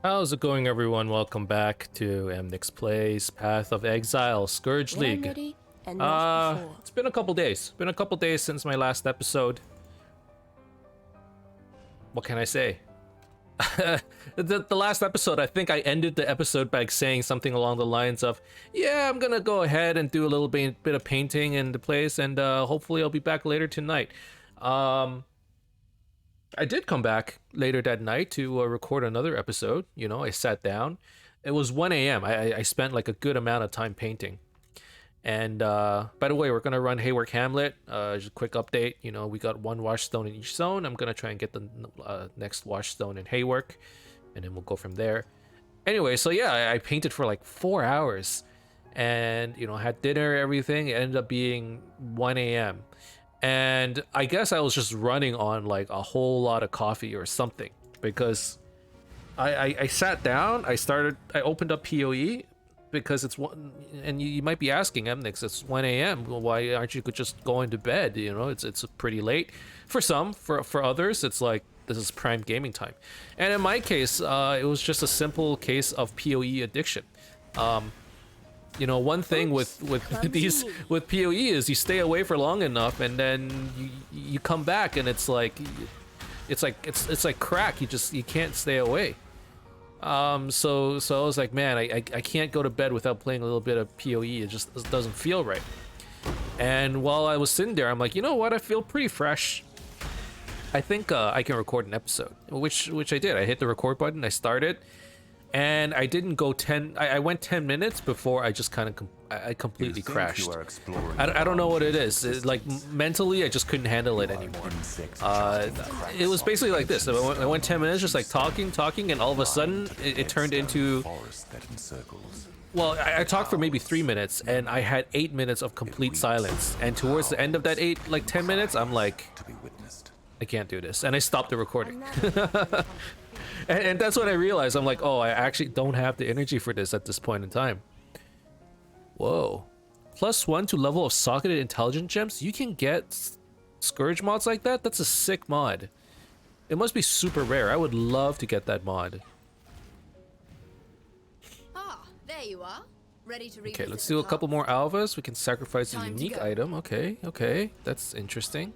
How's it going, everyone? Welcome back to Emnix Plays Path of Exile, Scourge When I'm League. ready and not before. It's been a couple days. Been a couple days since my last episode. What can I say? The last episode, I think I ended the episode by saying something along the lines of, yeah, I'm gonna go ahead and do a little bit of painting in the place, and hopefully I'll be back later tonight. I did come back later that night to record another episode. You know, I sat down. It was 1 a.m. I spent like a good amount of time painting. And by the way, we're gonna run Haywork Hamlet. Just a quick update. You know, we got one wash stone in each zone. I'm gonna try and get the next wash stone in Haywork, and then we'll go from there. Anyway, so yeah, I painted for like 4 hours, and you know, had dinner, everything. It ended up being 1 a.m. And I guess I was just running on like a whole lot of coffee or something, because I sat down, I opened up PoE because it's one, and you might be asking, Emnix, it's 1 a.m. Well, why aren't you just going to bed? You know, it's pretty late for some. For others, it's like this is prime gaming time. And in my case, it was just a simple case of PoE addiction. You know, one thing with with PoE is you stay away for long enough, and then you come back, and it's like crack. You can't stay away. So I was like, man, I can't go to bed without playing a little bit of PoE. It just doesn't feel right. And while I was sitting there, I'm like, you know what? I feel pretty fresh. I think I can record an episode, which I did. I hit the record button. I started. And I didn't go 10. I went 10 minutes before I just kind of I completely crashed. I don't know what it is. Like mentally, I just couldn't handle it anymore. It was basically like this. I went 10 minutes just like talking, and all of a sudden it turned into. Well, I talked for maybe 3 minutes, and I had 8 minutes of complete silence. And towards the end of that 10 minutes, I'm like, I can't do this, and I stopped the recording. And that's when I realized, I'm like, oh, I actually don't have the energy for this at this point in time. Whoa. +1 to level of socketed intelligent gems? You can get Scourge mods like that? That's a sick mod. It must be super rare. I would love to get that mod. Ah, there you are. Ready to Okay, let's do a couple more alphas. We can sacrifice a unique item. Okay. That's interesting.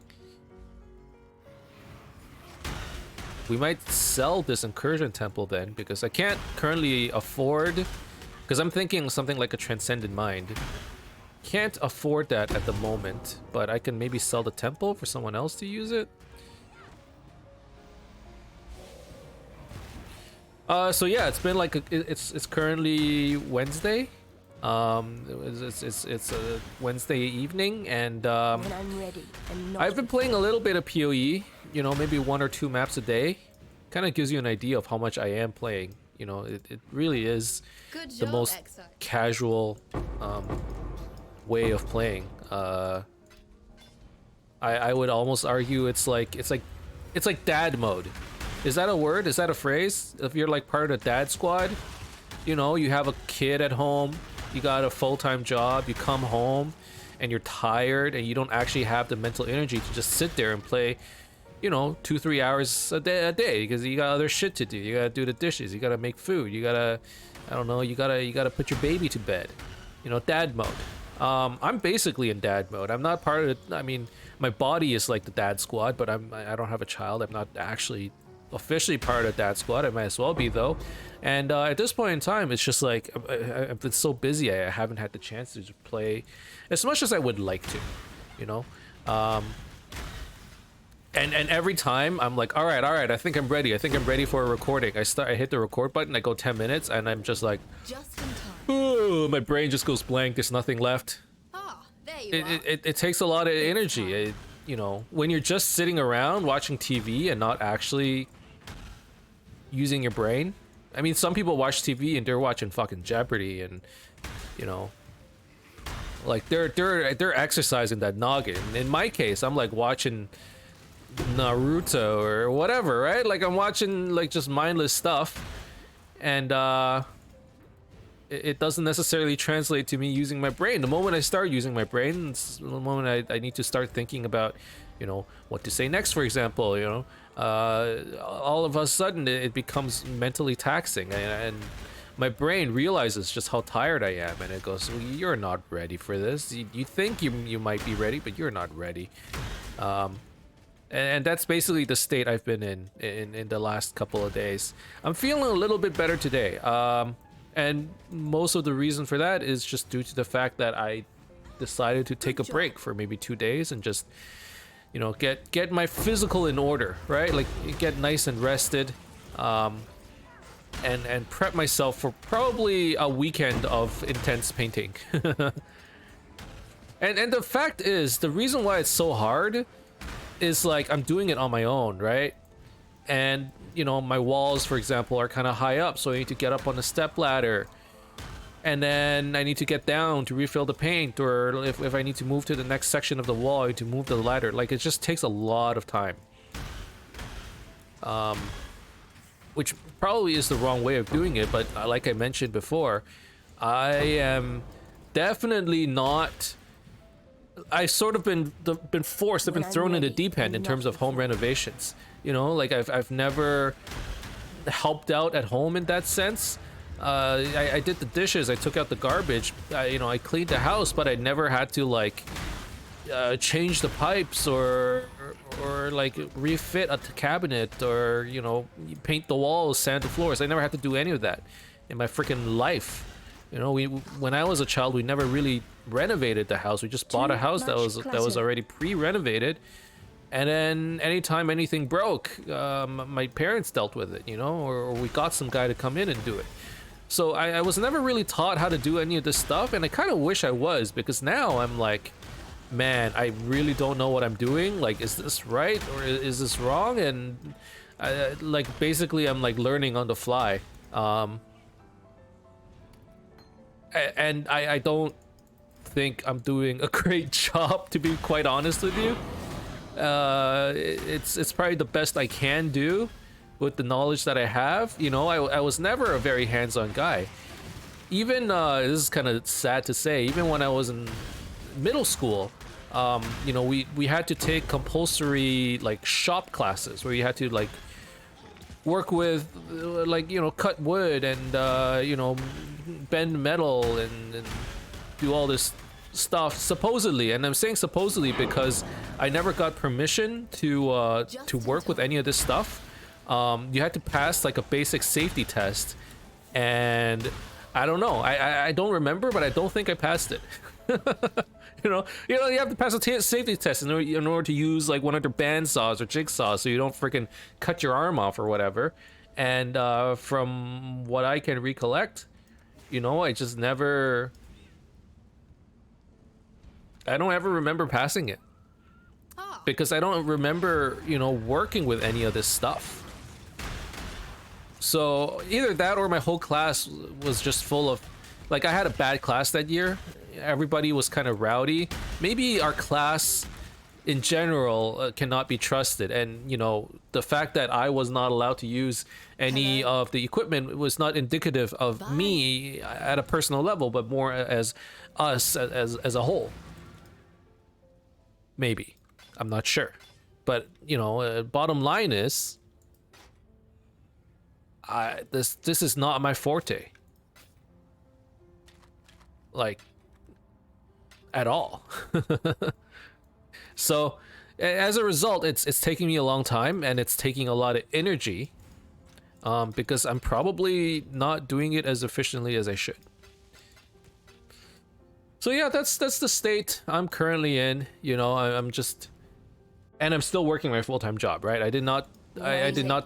We might sell this incursion temple then, because I can't currently afford, because I'm thinking something like a transcendent mind. Can't afford that at the moment, but I can maybe sell the temple for someone else to use it. So yeah, it's been like it's currently Wednesday. It's a Wednesday evening, and When I'm ready and not I've been playing a little bit of PoE, you know, maybe 1 or 2 maps a day. Kind of gives you an idea of how much I am playing. You know, it really is the most Exile. casual way of playing. I would almost argue it's like dad mode. Is that a word? Is that a phrase? If you're like part of the dad squad, you know, you have a kid at home, you got a full-time job, you come home and you're tired and you don't actually have the mental energy to just sit there and play, you know, 2-3 hours a day because you got other shit to do. You gotta do the dishes, you gotta make food, you gotta, I don't know, you gotta put your baby to bed. You know, dad mode. I'm basically in dad mode. I'm not part of it. I mean, my body is like the dad squad, but I don't have a child. I'm not actually officially part of that squad. I might as well be though. And at this point in time, it's just like I've been so busy, I haven't had the chance to play as much as I would like to, you know. And every time I'm like, all right, I think I'm ready for a recording. I hit the record button, I go 10 minutes, and I'm just like, Just in time. oh, my brain just goes blank. There's nothing left. Ah, there you are. It takes a lot of energy. You know, when you're just sitting around watching TV and not actually using your brain. I mean, some people watch TV and they're watching fucking Jeopardy, and you know, like they're exercising that noggin. In my case, I'm like watching Naruto or whatever, right? Like I'm watching like just mindless stuff, and it doesn't necessarily translate to me using my brain. The moment I start using my brain, it's the moment I need to start thinking about, you know, what to say next, for example, you know, all of a sudden it becomes mentally taxing, and my brain realizes just how tired I am, and it goes, well, you're not ready for this. You think you might be ready, but you're not ready. And that's basically the state I've been in the last couple of days. I'm feeling a little bit better today, and most of the reason for that is just due to the fact that I decided to take a break for maybe 2 days and just, you know, get my physical in order, right? Like get nice and rested, and prep myself for probably a weekend of intense painting. and the fact is, the reason why it's so hard is like I'm doing it on my own, right? And you know, my walls, for example, are kind of high up, so I need to get up on the step ladder, and then I need to get down to refill the paint, or if I need to move to the next section of the wall, I need to move the ladder. Like, it just takes a lot of time, which probably is the wrong way of doing it, but like I mentioned before, I am definitely not. I've sort of been forced, I've been thrown in the deep end in terms of home renovations. You know, like I've never helped out at home in that sense. I did the dishes, I took out the garbage, you know, I cleaned the house, but I never had to like change the pipes or like refit a cabinet, or you know, paint the walls, sand the floors. I never had to do any of that in my freaking life. You know, when I was a child, we never really renovated the house. We just bought a house that was already pre-renovated, and then anytime anything broke, my parents dealt with it, you know, or we got some guy to come in and do it. So I was never really taught how to do any of this stuff, and I kind of wish I was, because now I'm like, man, I really don't know what I'm doing. Like, is this right or is this wrong? And like basically I'm like learning on the fly. And I don't think I'm doing a great job, to be quite honest with you. It's probably the best I can do with the knowledge that I have. You know, I was never a very hands-on guy. Even this is kind of sad to say, even when I was in middle school, you know, we had to take compulsory like shop classes where you had to like work with like, you know, cut wood and you know, bend metal and do all this stuff supposedly. And I'm saying supposedly because I never got permission to work with any of this stuff. You had to pass like a basic safety test, and I don't know, I don't remember, but I don't think I passed it. you know you have to pass a safety test in order to use like one of their band saws or jigsaws, so you don't freaking cut your arm off or whatever. And from what I can recollect, you know, I don't ever remember passing it, because I don't remember, you know, working with any of this stuff. So either that or my whole class was just full of, like, I had a bad class that year. Everybody was kind of rowdy. Maybe our class in general cannot be trusted, and you know, the fact that I was not allowed to use any of the equipment was not indicative of me at a personal level, but more as us as a whole. Maybe, I'm not sure, but you know, bottom line is, this is not my forte, like, at all. So as a result, it's taking me a long time, and it's taking a lot of energy, because I'm probably not doing it as efficiently as I should. So yeah, that's the state I'm currently in. You know, I'm just, and I'm still working my full-time job, right? I did not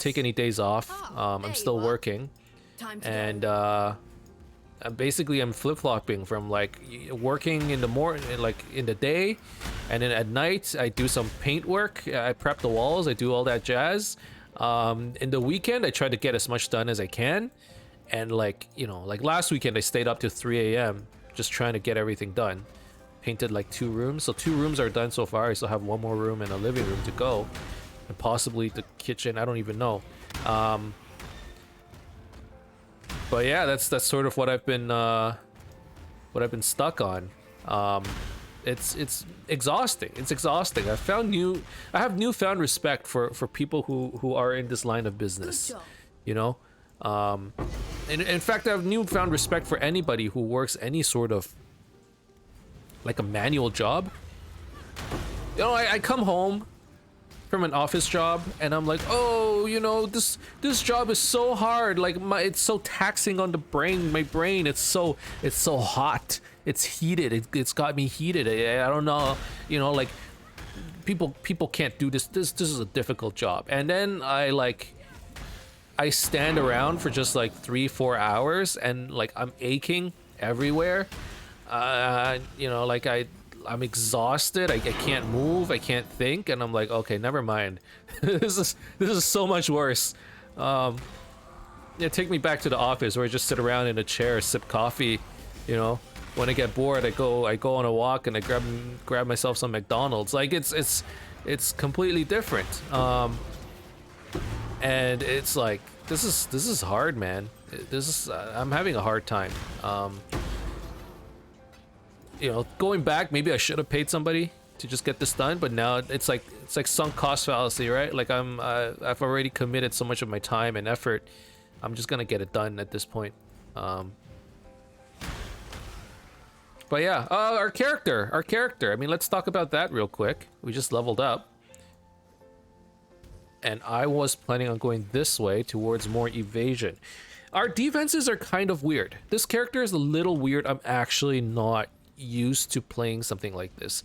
take any days off. I'm still working, and basically I'm flip-flopping from like working in the morning, like in the day, and then at night I do some paint work, I prep the walls, I do all that jazz. In the weekend I try to get as much done as I can, and like, you know, like last weekend I stayed up to 3 a.m. just trying to get everything done. Painted like 2 rooms, so 2 rooms are done so far. I still have 1 more room and a living room to go, and possibly the kitchen, I don't even know. But yeah, that's sort of what I've been stuck on. It's exhausting. It's exhausting. I have newfound respect for people who are in this line of business. You know, in fact, I have newfound respect for anybody who works any sort of like a manual job. You know, I come home from an office job and I'm like, oh, you know, this job is so hard. Like it's so taxing on the brain. My brain, it's so hot. It's heated. It's got me heated. I don't know. You know, like people can't do this. This is a difficult job. And then I stand around for just like 3-4 hours and like I'm aching everywhere. You know, like I'm exhausted. I can't move. I can't think. And I'm like, okay, never mind. This is so much worse. Yeah, take me back to the office where I just sit around in a chair, sip coffee. You know, when I get bored, I go on a walk and I grab myself some McDonald's. Like it's completely different. And it's like this is hard, man. I'm having a hard time. You know, going back, maybe I should have paid somebody to just get this done, but now it's like sunk cost fallacy, right? Like I've already committed so much of my time and effort. I'm just gonna get it done at this point. But yeah, our character. I mean, let's talk about that real quick. We just leveled up. And I was planning on going this way towards more evasion. Our defenses are kind of weird. This character is a little weird. I'm actually not used to playing something like this.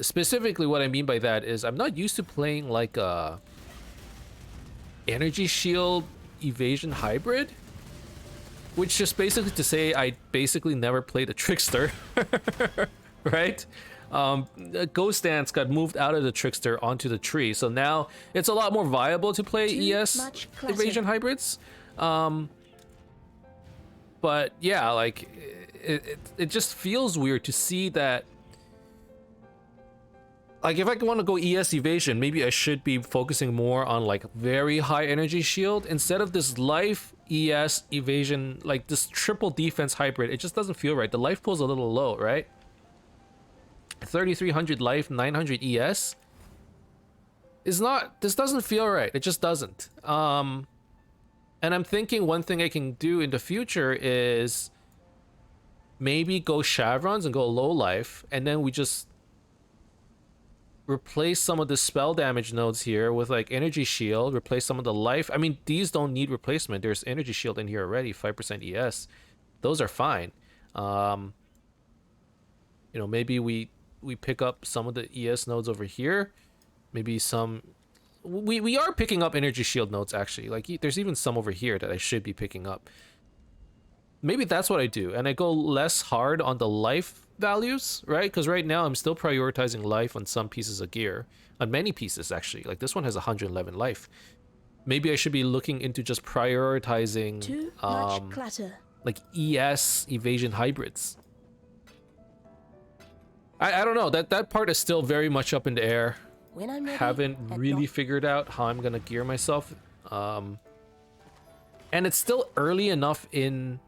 Specifically, what I mean by that is I'm not used to playing like a energy shield evasion hybrid, which just basically to say I basically never played a trickster. Right? Ghost Dance got moved out of the trickster onto the tree, so now it's a lot more viable to play ES evasion hybrids. But yeah, like it just feels weird to see that. Like if I want to go ES evasion, maybe I should be focusing more on like very high energy shield instead of this life ES evasion, like this triple defense hybrid. It just doesn't feel right. The life pool's a little low, right? 3,300 life, 900 ES is not. This doesn't feel right. It just doesn't. And I'm thinking one thing I can do in the future is maybe go chevrons and go low life, and then we just replace some of the spell damage nodes here with like energy shield, replace some of the life. I mean, these don't need replacement. There's energy shield in here already, 5% ES. Those are fine. You know, maybe we pick up some of the ES nodes over here. Maybe some... We are picking up energy shield nodes, actually. Like, there's even some over here that I should be picking up. Maybe that's what I do. And I go less hard on the life values, right? Because right now I'm still prioritizing life on some pieces of gear. On many pieces, actually. Like, this one has 111 life. Maybe I should be looking into just prioritizing... Too much clutter. Like, ES evasion hybrids. I don't know. That part is still very much up in the air. When I'm ready, haven't really figured out how I'm gonna gear myself. And it's still early enough in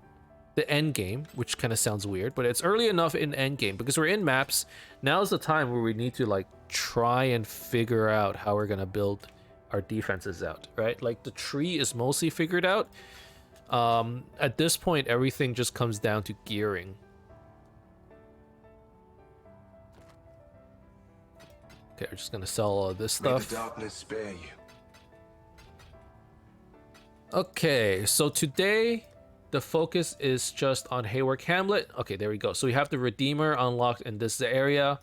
the end game, which kind of sounds weird, but it's early enough in end game because we're in maps. Now's the time where we need to like try and figure out how we're gonna build our defenses out, right? Like the tree is mostly figured out. At this point, everything just comes down to gearing. Okay, we're just gonna sell all of this stuff. May the darkness spare you. Okay, so today the focus is just on Haywark Hamlet. Okay, there we go. So we have the Redeemer unlocked in this area.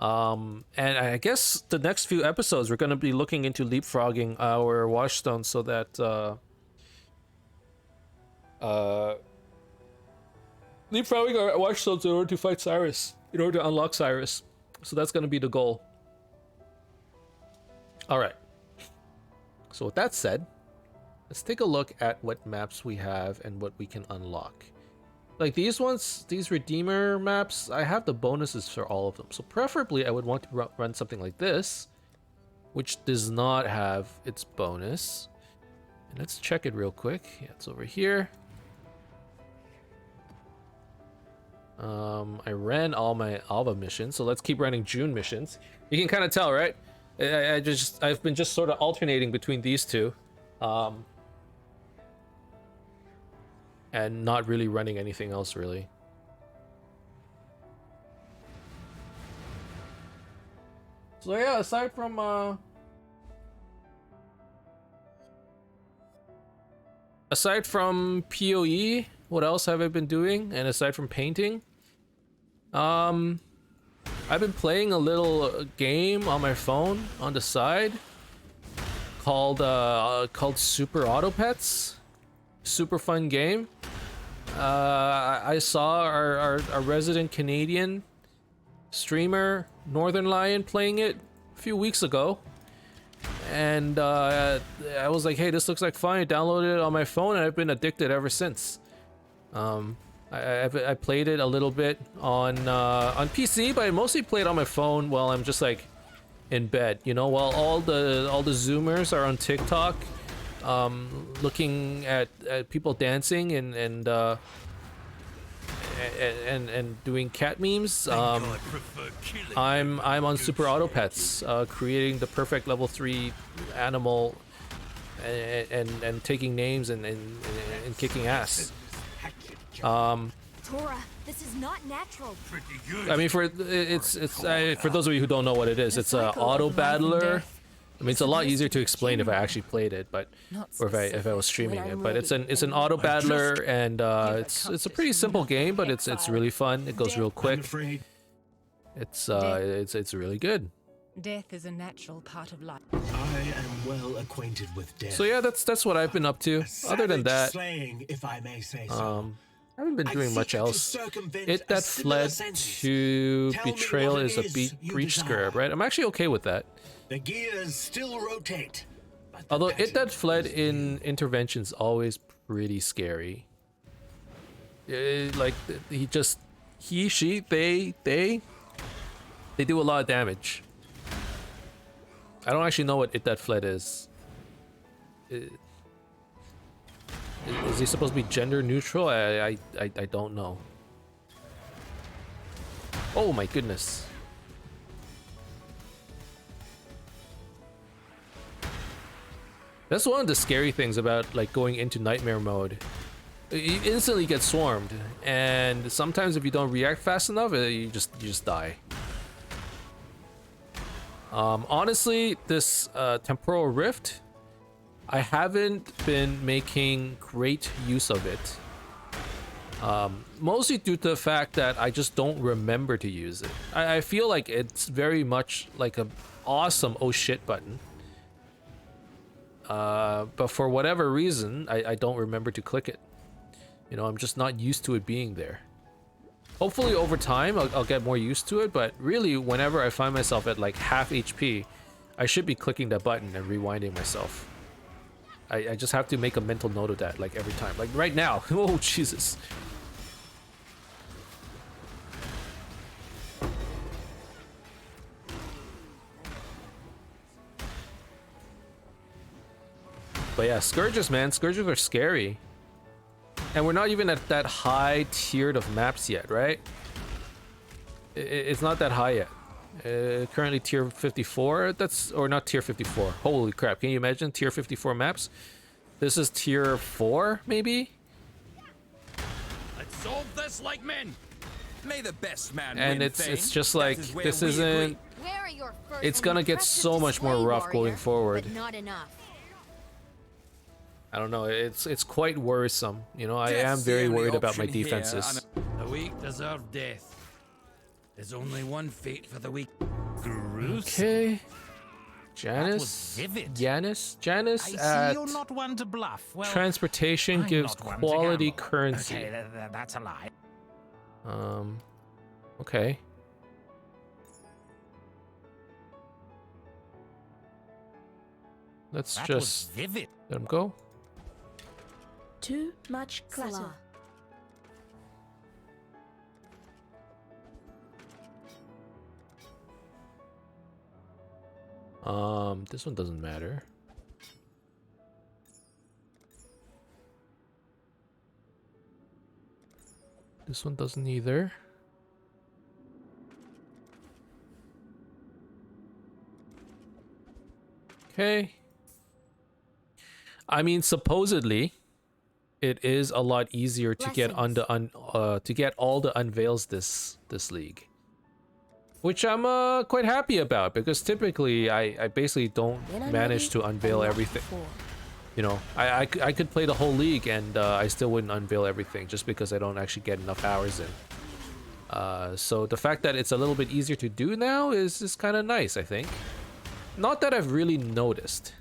And I guess the next few episodes we're gonna be looking into leapfrogging our Watchstone so that leapfrogging our Watchstones in order to fight Cyrus, in order to unlock Cyrus. So that's gonna be the goal. All right. So with that said, let's take a look at what maps we have and what we can unlock. Like these ones, these Redeemer maps, I have the bonuses for all of them. So preferably I would want to run something like this, which does not have its bonus. And let's check it real quick. Yeah, it's over here. I ran all my Alba missions, so let's keep running June missions. You can kind of tell, right? I've been just sort of alternating between these two, and not really running anything else really. So yeah, aside from PoE, what else have I been doing? And aside from painting, I've been playing a little game on my phone on the side called Super Auto Pets. Super fun game. I saw our resident Canadian streamer Northern Lion playing it a few weeks ago, and I was like, hey, this looks like fun. I downloaded it on my phone and I've been addicted ever since. I played it a little bit on PC, but I mostly played on my phone while I'm just like in bed, you know, while all the Zoomers are on TikTok, looking at people dancing and doing cat memes. I'm on Super Auto Pets, creating the perfect level 3 animal and taking names and kicking ass. Tora, this is not natural. I mean, for those of you who don't know what it is, it's a auto battler. I mean, it's a lot easier to explain if I actually played it, but or if I was streaming it. But it's an auto battler, and it's a pretty simple game, but it's really fun. It goes real quick. It's really good. Death is a natural part of life. I am well acquainted with death. So yeah, that's what I've been up to. Other than that, slaying, if I may say so. I haven't been doing much else. It that fled to betrayal is a breach scarab, right? I'm actually okay with that. The gears still rotate. Although it that fled in intervention's always pretty scary. Like they do a lot of damage. I don't actually know what it that fled is. Is he supposed to be gender neutral? I don't know. Oh my goodness. That's one of the scary things about like going into nightmare mode. You instantly get swarmed, and sometimes if you don't react fast enough, you just die. Honestly, this temporal rift, I haven't been making great use of it. Mostly due to the fact that I just don't remember to use it. I feel like it's very much like a awesome oh shit button. But for whatever reason, I don't remember to click it. You know, I'm just not used to it being there. Hopefully over time, I'll get more used to it, but really, whenever I find myself at like half HP, I should be clicking that button and rewinding myself. I just have to make a mental note of that, like every time. Like right now. Oh, Jesus. But yeah, Scourges, man. Scourges are scary. And we're not even at that high tiered of maps yet, right? It's not that high yet. Currently tier 54. Or not tier 54. Holy crap. Can you imagine tier 54 maps? This is tier 4, maybe? Let's solve this like men. May the best man and win it's fame. just like, this isn't... It's gonna get so much more rough going forward. But not enough. I don't know, it's quite worrisome. You know, I am very worried about my defenses. The weak deserve death. There's only one fate for the weak. Okay. Janice at you're not one to bluff. Well, transportation I'm gives not one to quality gamble. currency. Okay, that's a lie. Okay. Let's That just was vivid. let him go. Too much clutter. Salah. This one doesn't matter. This one doesn't either. Okay. I mean, supposedly, it is a lot easier to get to get all the unveils this league, which I'm quite happy about, because typically I basically don't manage to unveil everything. You know, I could play the whole league and I still wouldn't unveil everything just because I don't actually get enough hours in. So the fact that it's a little bit easier to do now is kind of nice, I think. Not that I've really noticed.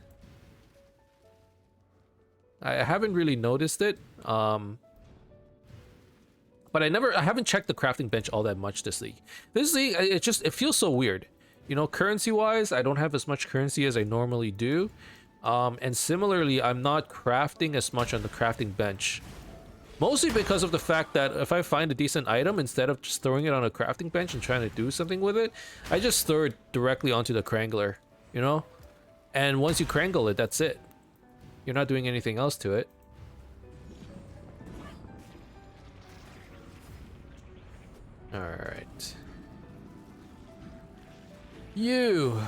I haven't really noticed it. But I haven't checked the crafting bench all that much this league. This league, it feels so weird. You know, currency-wise, I don't have as much currency as I normally do. And similarly, I'm not crafting as much on the crafting bench. Mostly because of the fact that if I find a decent item, instead of just throwing it on a crafting bench and trying to do something with it, I just throw it directly onto the Krangler, you know? And once you Krangle it, that's it. You're not doing anything else to it. Alright. You!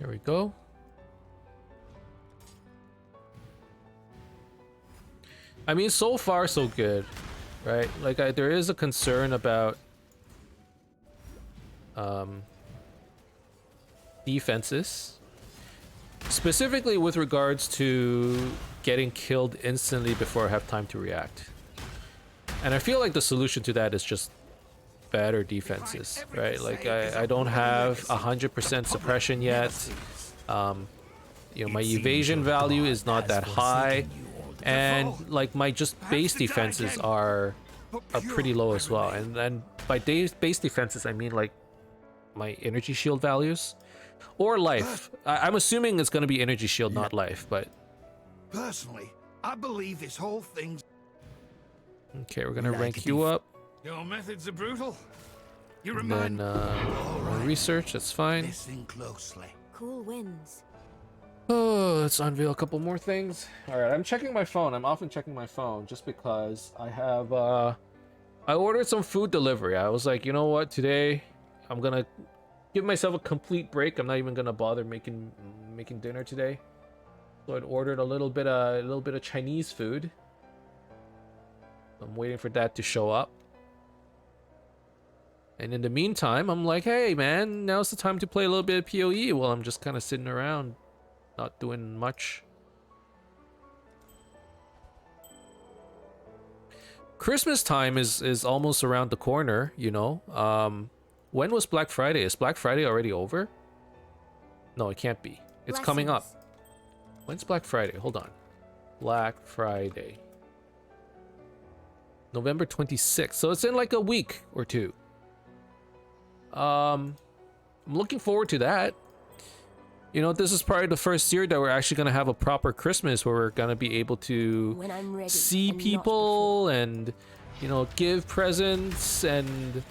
There we go. I mean, so far so good, right? Like, there is a concern about defenses, specifically with regards to getting killed instantly before I have time to react. And I feel like the solution to that is just better defenses, right? Like, I don't have 100% suppression yet. You know, my evasion value is not that high, and like my just base defenses are pretty low as well. And by base defenses, I mean like my energy shield values or life. I'm assuming it's going to be energy shield, not life, but Personally, I believe this whole thing's... Okay, we're going to rank you up. Your methods are brutal. You And remind then more research, that's fine. Listen closely. Cool winds. Oh, let's unveil a couple more things. Alright, I'm checking my phone. I'm often checking my phone just because I have I ordered some food delivery. I was like, you know what, today I'm gonna give myself a complete break. I'm not even gonna bother making dinner today. So I'd ordered a little bit of Chinese food. I'm waiting for that to show up. And in the meantime, I'm like, hey man, now's the time to play a little bit of PoE while I'm just kind of sitting around, not doing much. Christmas time is almost around the corner, you know. When was Black Friday? Is Black Friday already over? No, it can't be. It's coming up. When's Black Friday? Hold on. Black Friday. November 26th. So it's in like a week or two. I'm looking forward to that. You know, this is probably the first year that we're actually going to have a proper Christmas where we're going to be able to see people and, you know, give presents. And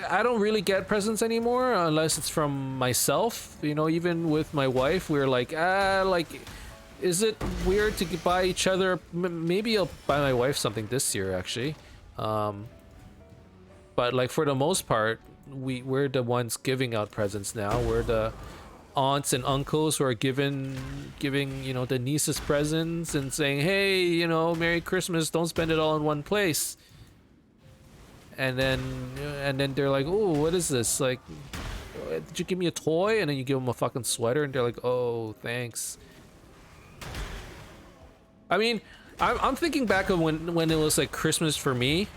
I don't really get presents anymore unless it's from myself. You know, even with my wife, we're like, is it weird to buy each other? Maybe I'll buy my wife something this year, actually. But like for the most part, we're the ones giving out presents now. We're the aunts and uncles who are giving you know, the nieces presents and saying, hey, you know, Merry Christmas, don't spend it all in one place. And then they're like, oh, what is this? Like, did you give me a toy? And then you give them a fucking sweater and they're like, oh, thanks. I mean, I'm thinking back of when it was like Christmas for me,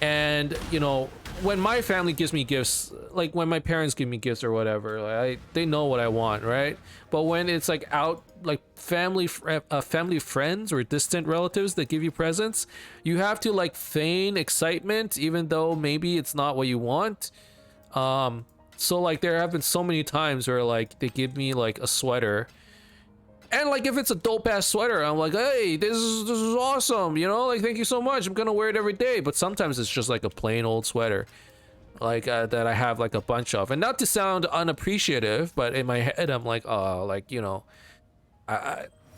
and you know, when my family gives me gifts, like when my parents give me gifts or whatever, like they know what I want, right? But when it's like out, like family friends or distant relatives that give you presents, you have to like feign excitement even though maybe it's not what you want. So like there have been so many times where like they give me like a sweater, And like if it's a dope ass sweater, I'm like, hey, this is awesome, you know, like thank you so much. I'm gonna wear it every day. But sometimes it's just like a plain old sweater, like that I have like a bunch of. And not to sound unappreciative, but in my head I'm like, oh, like, you know,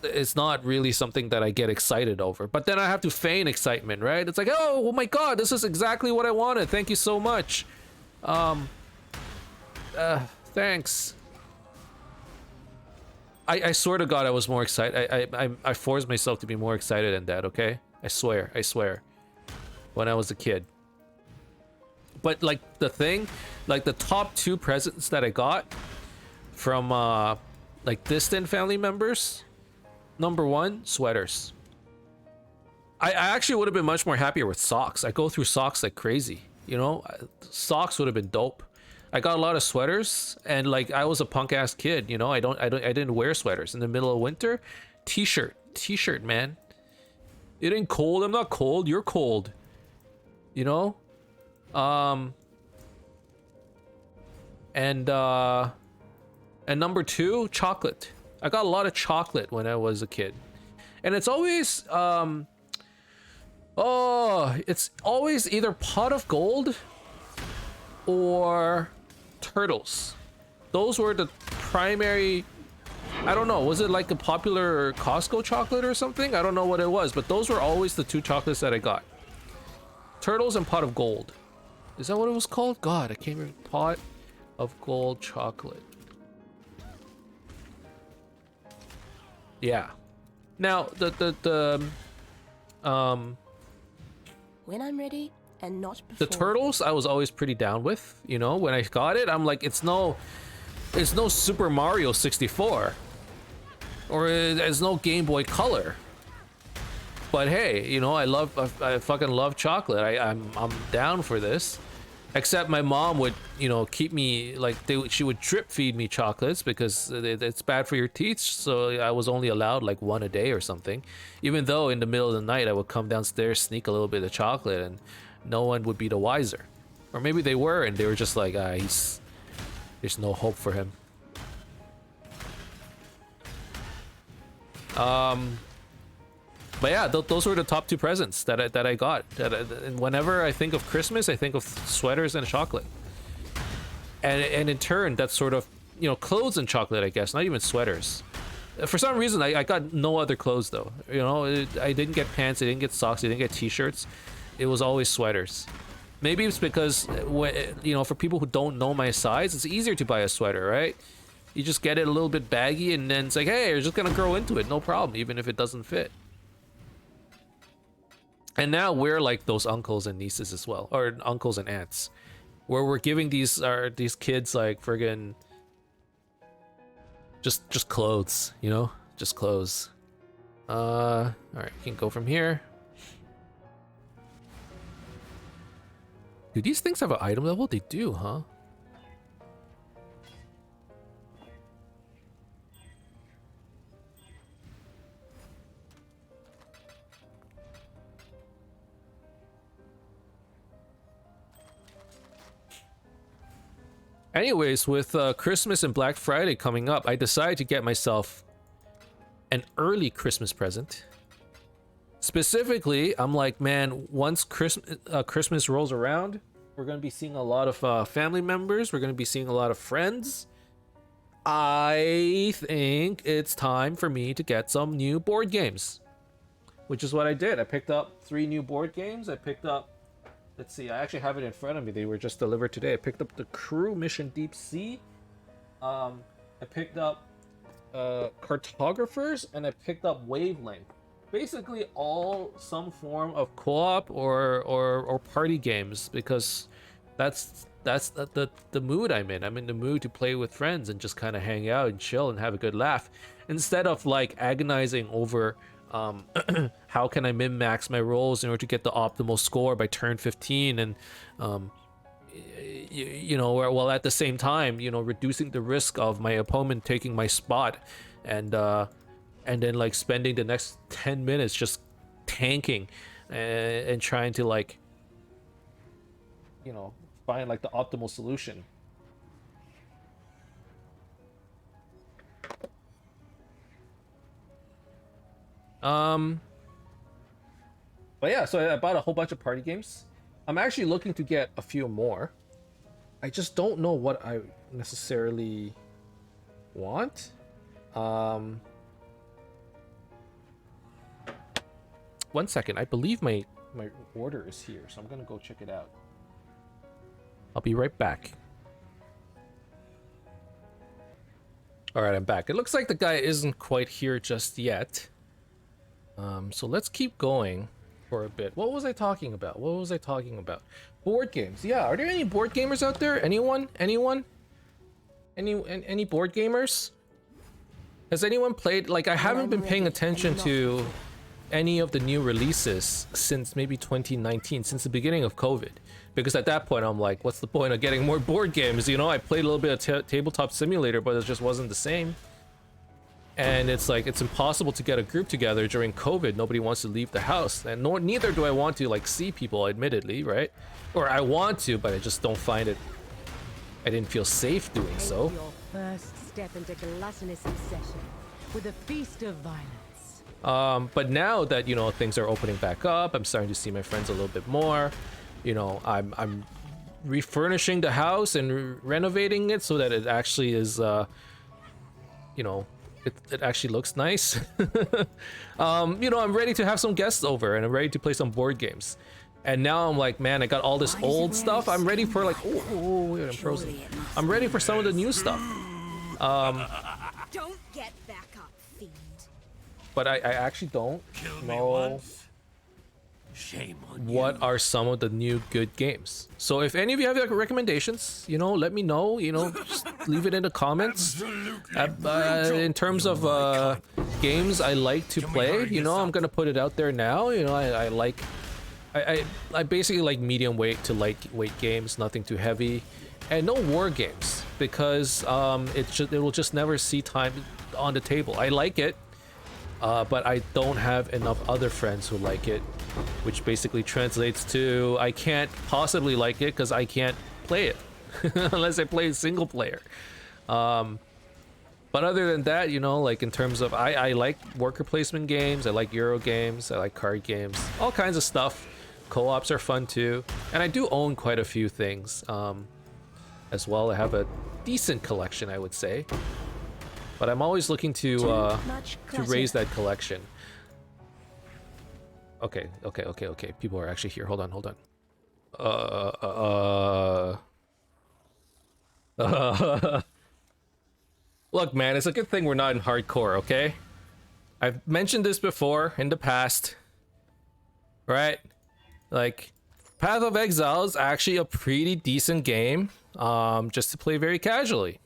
it's not really something that I get excited over. But then I have to feign excitement, right? It's like, oh my god, this is exactly what I wanted. Thank you so much. Thanks. I swear to God, I was more excited. I forced myself to be more excited than that, okay? I swear. When I was a kid. But like the thing, like the top 2 presents that I got from like distant family members, number 1, sweaters. I actually would have been much more happier with socks. I go through socks like crazy, you know? Socks would have been dope. I got a lot of sweaters, and like I was a punk ass kid, you know. I didn't wear sweaters in the middle of winter. T-shirt, man. It ain't cold. I'm not cold. You're cold. You know. And number 2, chocolate. I got a lot of chocolate when I was a kid, and it's always it's always either pot of gold or turtles. Those were the primary. I don't know, was it like a popular Costco chocolate or something? I don't know what it was, but those were always the 2 chocolates that I got. Turtles and pot of gold. Is that what it was called? God, I can't remember. Pot of gold chocolate. Yeah. Now When I'm ready, and not before. the turtles I was always pretty down with, you know. When I got it, I'm like, it's no Super Mario 64, or it's no Game Boy Color, but hey, you know, I fucking love chocolate. I'm down for this. Except my mom would, you know, keep me like she would drip feed me chocolates because it's bad for your teeth, so I was only allowed like 1 a day or something, even though in the middle of the night I would come downstairs, sneak a little bit of chocolate, and no one would be the wiser. Or maybe they were, and they were just like, there's no hope for him. But yeah, those were the top 2 presents that I got. And whenever I think of Christmas, I think of sweaters and chocolate. And in turn, that's sort of, you know, clothes and chocolate, I guess, not even sweaters. For some reason, I got no other clothes though. You know, I didn't get pants, I didn't get socks, I didn't get t-shirts. It was always sweaters. Maybe it's because, you know, for people who don't know my size, it's easier to buy a sweater, right? You just get it a little bit baggy, and then it's like, hey, you're just gonna grow into it, no problem, even if it doesn't fit. And now we're like those uncles and nieces as well, or uncles and aunts, where we're giving these kids like friggin' just clothes, you know, just clothes. All right, you can go from here. Do these things have an item level? They do, huh? Anyways, with Christmas and Black Friday coming up, I decided to get myself an early Christmas present. Specifically, I'm like, man, once Christmas rolls around, we're going to be seeing a lot of family members. We're going to be seeing a lot of friends. I think it's time for me to get some new board games, which is what I did. I picked up 3 new board games. I picked up, let's see, I actually have it in front of me. They were just delivered today. I picked up the Crew Mission Deep Sea. I picked up Cartographers, and I picked up Wavelength. Basically all some form of co-op or party games, because that's the mood I'm in. I'm in the mood to play with friends and just kind of hang out and chill and have a good laugh, instead of like agonizing over how can I min-max my rolls in order to get the optimal score by turn 15, and you know, while at the same time, you know, reducing the risk of my opponent taking my spot, and then like spending the next 10 minutes just tanking and trying to, like, you know, find like the optimal solution. But yeah, so I bought a whole bunch of party games. I'm actually looking to get a few more. I just don't know what I necessarily want. One second, I believe my order is here, so I'm gonna go check it out. I'll be right back. All right, I'm back. It looks like the guy isn't quite here just yet. So let's keep going for a bit. What was I talking about? Board games. Yeah, are there any board gamers out there? Anyone? Any board gamers? Has anyone played? Like, I haven't been paying attention to any of the new releases since maybe 2019, since the beginning of COVID. Because at that point, I'm like, what's the point of getting more board games? You know, I played a little bit of Tabletop Simulator, but it just wasn't the same. And it's like, it's impossible to get a group together during COVID. Nobody wants to leave the house. And neither do I want to, like, see people, admittedly, right? Or I want to, but I just don't find it. I didn't feel safe doing so. Your first step into gluttonous obsession with a feast of violence. But now that, you know, things are opening back up, I'm starting to see my friends a little bit more. You know, I'm refurnishing the house and renovating it so that it actually is, you know, it actually looks nice. You know, I'm ready to have some guests over and I'm ready to play some board games. And now I'm like, man, I got all this old stuff. I'm ready for like, oh, wait, I'm frozen. I'm ready for some of the new stuff. Don't get back up, fiend. But I actually don't know Shame on what are some of the new good games. So if any of you have like recommendations, you know, let me know. You know, just leave it in the comments. In terms of games I like to play, you know, I'm gonna put it out there now. You know, I basically like medium weight to lightweight games, nothing too heavy, and no war games because it will just never see time on the table. I like it, but I don't have enough other friends who like it, which basically translates to I can't possibly like it because I can't play it unless I play single player. But other than that, you know, like in terms of I like worker placement games, I like Euro games, I like card games, all kinds of stuff. Co-ops are fun too, and I do own quite a few things as well. I have a decent collection, I would say, but I'm always looking to raise that collection. Okay. People are actually here. Hold on. Look, man, it's a good thing we're not in hardcore, okay? I've mentioned this before in the past, right? Like, Path of Exile is actually a pretty decent game, just to play very casually.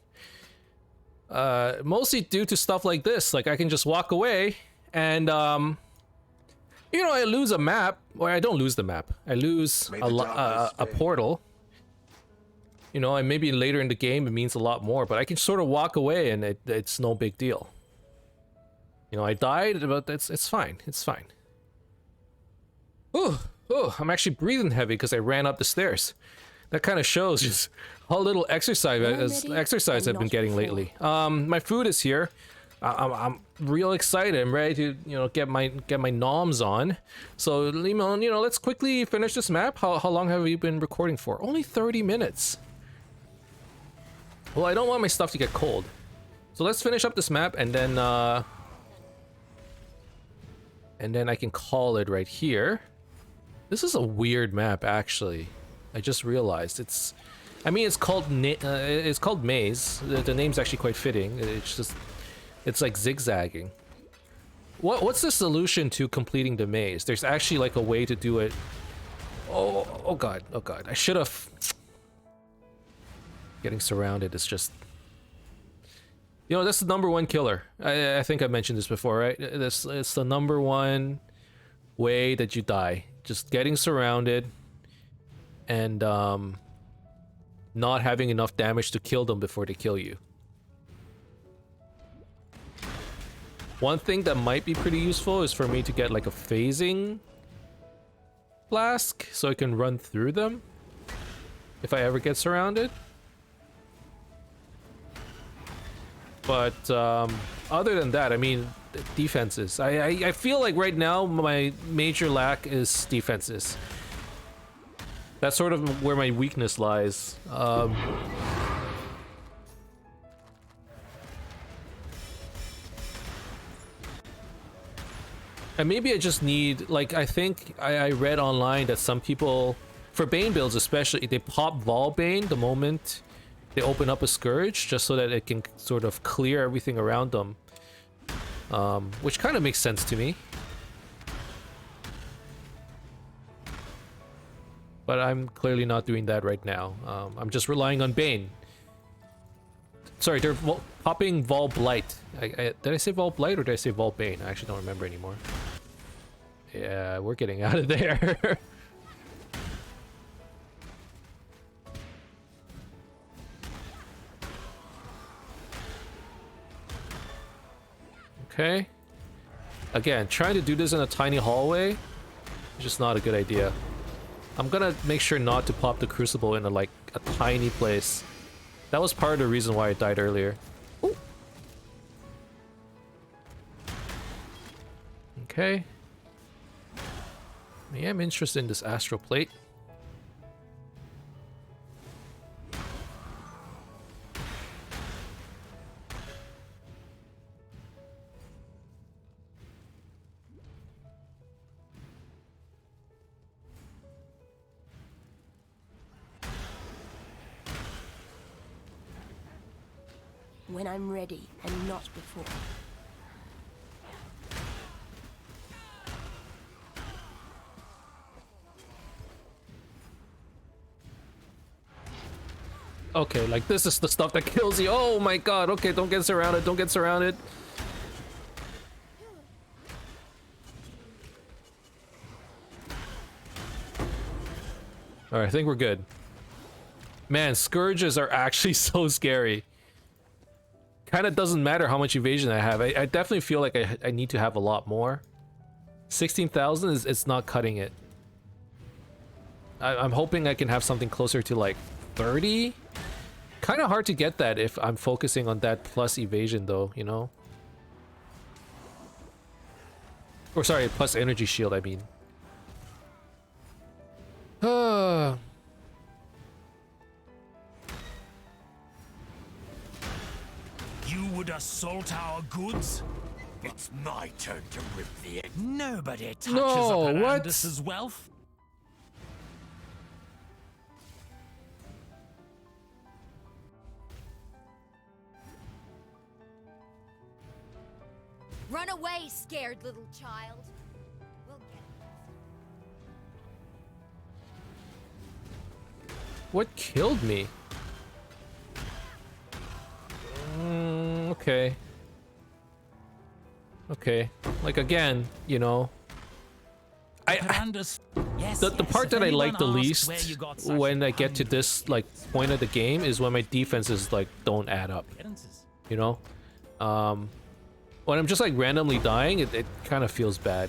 Mostly due to stuff like this. Like, I can just walk away and, you know, I lose a map, or I don't lose the map. I lose a portal. You know, and maybe later in the game it means a lot more, but I can sort of walk away and it's no big deal. You know, I died, but it's fine. It's fine. Ooh, I'm actually breathing heavy because I ran up the stairs. That kind of shows just how little exercise I've been getting lately. My food is here. I'm real excited. I'm ready to, you know, get my noms on. So, you know, let's quickly finish this map. How long have you been recording for? Only 30 minutes. Well, I don't want my stuff to get cold. So let's finish up this map and then I can call it right here. This is a weird map, actually. I just realized it's called Maze. The name's actually quite fitting. It's like zigzagging. What's the solution to completing the maze? There's actually like a way to do it. Oh god. I should have. Getting surrounded is just, you know, that's the #1 killer. I think I mentioned this before, right? It's the #1 way that you die. Just getting surrounded and not having enough damage to kill them before they kill you. One thing that might be pretty useful is for me to get like a phasing flask so I can run through them if I ever get surrounded. But other than that, I mean, defenses. I feel like right now my major lack is defenses. That's sort of where my weakness lies. And maybe I just need, like, I think I read online that some people, for Bane builds especially, they pop Vol Bane the moment they open up a Scourge, just so that it can sort of clear everything around them. Which kind of makes sense to me. But I'm clearly not doing that right now. I'm just relying on Bane. Sorry, they're popping Vol Blight. Did I say Vol Blight or did I say Vol Bane? I actually don't remember anymore. Yeah, we're getting out of there. Okay. Again, trying to do this in a tiny hallway is just not a good idea. I'm gonna make sure not to pop the Crucible in a tiny place. That was part of the reason why I died earlier. Ooh. Okay. I am interested in this Astral Plate. When I'm ready and not before. Okay, like this is the stuff that kills you. Oh my god, okay, don't get surrounded, don't get surrounded. Alright, I think we're good. Man, Scourges are actually so scary. Kind of doesn't matter how much evasion I have. I definitely feel like I need to have a lot more. 16,000 is it's not cutting it. I'm hoping I can have something closer to like 30. Kind of hard to get that if I'm focusing on that plus evasion though, you know? Or sorry, plus energy shield, I mean. You would assault our goods? It's my turn to rip the egg. Nobody touches No, up what? Arandis's wealth. Run away, scared little child. We'll get What killed me? Okay. Okay. Like again, you know. Arandis. Yes, The part if that I anyone like the asks least where you got such when I get to wondrous this like point of the game is when my defenses like don't add up. appearances. You know? When I'm just like randomly dying, it kind of feels bad.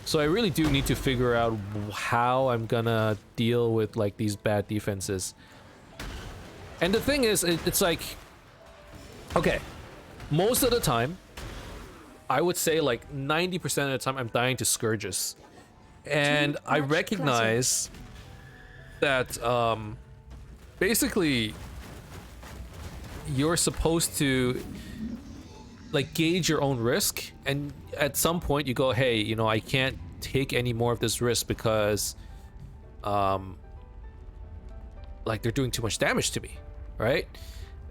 So I really do need to figure out how I'm gonna deal with like these bad defenses. And the thing is, it's like, okay, most of the time, I would say like 90% of the time I'm dying to Scourges. And I recognize that basically you're supposed to like gauge your own risk, and at some point you go, hey, you know, I can't take any more of this risk because like they're doing too much damage to me, right?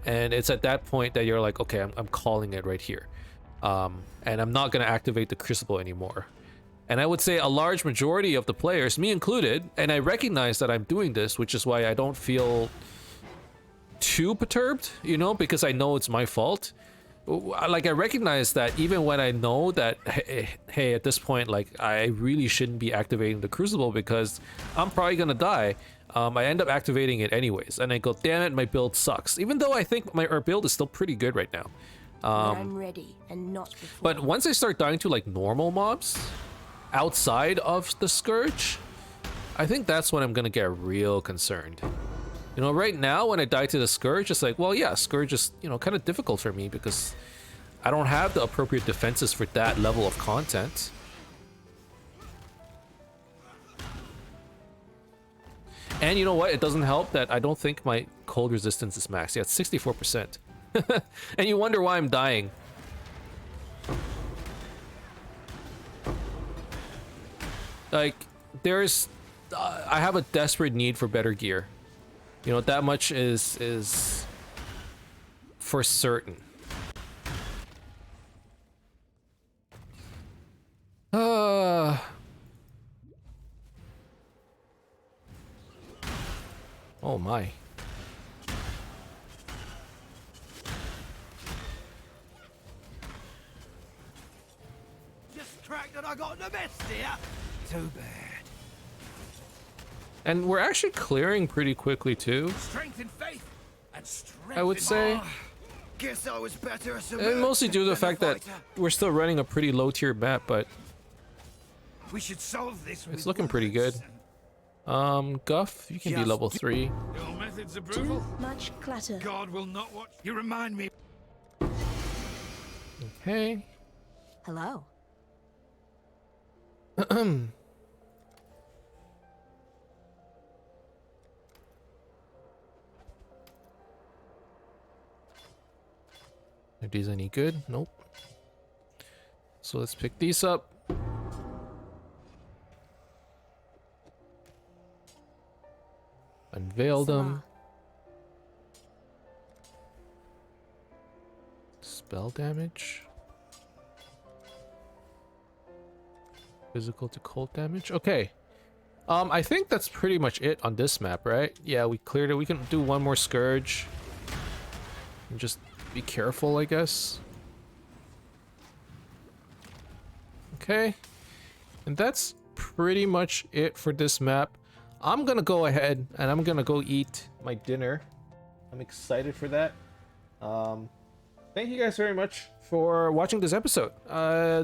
And it's at that point that you're like, okay, I'm calling it right here, and I'm not gonna activate the Crucible anymore. And I would say a large majority of the players, me included, and I recognize that I'm doing this, which is why I don't feel too perturbed, you know, because I know it's my fault. Like, I recognize that even when I know that, hey, at this point, like, I really shouldn't be activating the Crucible because I'm probably gonna die, I end up activating it anyways, and I go, damn it, my build sucks. Even though I think our build is still pretty good right now. When I'm ready and not before. But once I start dying to, like, normal mobs outside of the Scourge, I think that's when I'm gonna get real concerned. You know, right now when I die to the Scourge, it's like, well, yeah, Scourge is, you know, kind of difficult for me because I don't have the appropriate defenses for that level of content. And you know what? It doesn't help that I don't think my cold resistance is maxed. Yeah, it's 64%. And you wonder why I'm dying. Like, there's... I have a desperate need for better gear. You know, that much is for certain. Oh my. Just cracked that I got the best here. Too bad. And we're actually clearing pretty quickly too, Strength in faith and strength I would in say. Guess I was better as a And mostly due to the merchant fact than a that fighter. we're still running a pretty low tier map, but We should solve this. it's with looking pretty good. words. Guff, you can be Just level 3. Your methods Too approval. much clutter. God will not watch. You remind me. Okay. Hello. Are these any good? Nope. So let's pick these up. Unveil them. Spell damage. Physical to cold damage. Okay. I think that's pretty much it on this map, right? Yeah, we cleared it. We can do one more Scourge. And just be careful, I guess. Okay. And that's pretty much it for this map. I'm gonna go ahead and I'm gonna go eat my dinner. I'm excited for that. Thank you guys very much for watching this episode.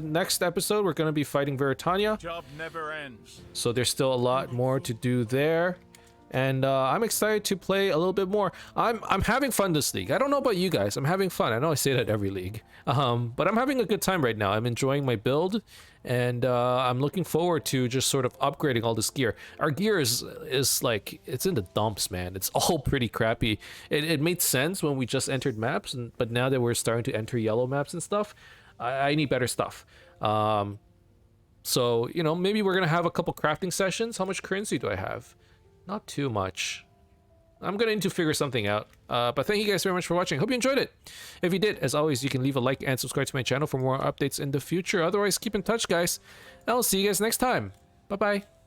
Next episode, we're gonna be fighting Veritania. Job never ends. So there's still a lot more to do there. And I'm excited to play a little bit more. I'm having fun this league. I don't know about you guys. I'm having fun. I know I say that every league. But I'm having a good time right now. I'm enjoying my build. And I'm looking forward to just sort of upgrading all this gear. Our gear is like, it's in the dumps, man. It's all pretty crappy. It made sense when we just entered maps. But now that we're starting to enter yellow maps and stuff, I need better stuff. So, you know, maybe we're going to have a couple crafting sessions. How much currency do I have? Not too much. I'm gonna need to figure something out. But thank you guys very much for watching. Hope you enjoyed it. If you did, as always, you can leave a like and subscribe to my channel for more updates in the future. Otherwise, keep in touch, guys. I'll see you guys next time. Bye-bye.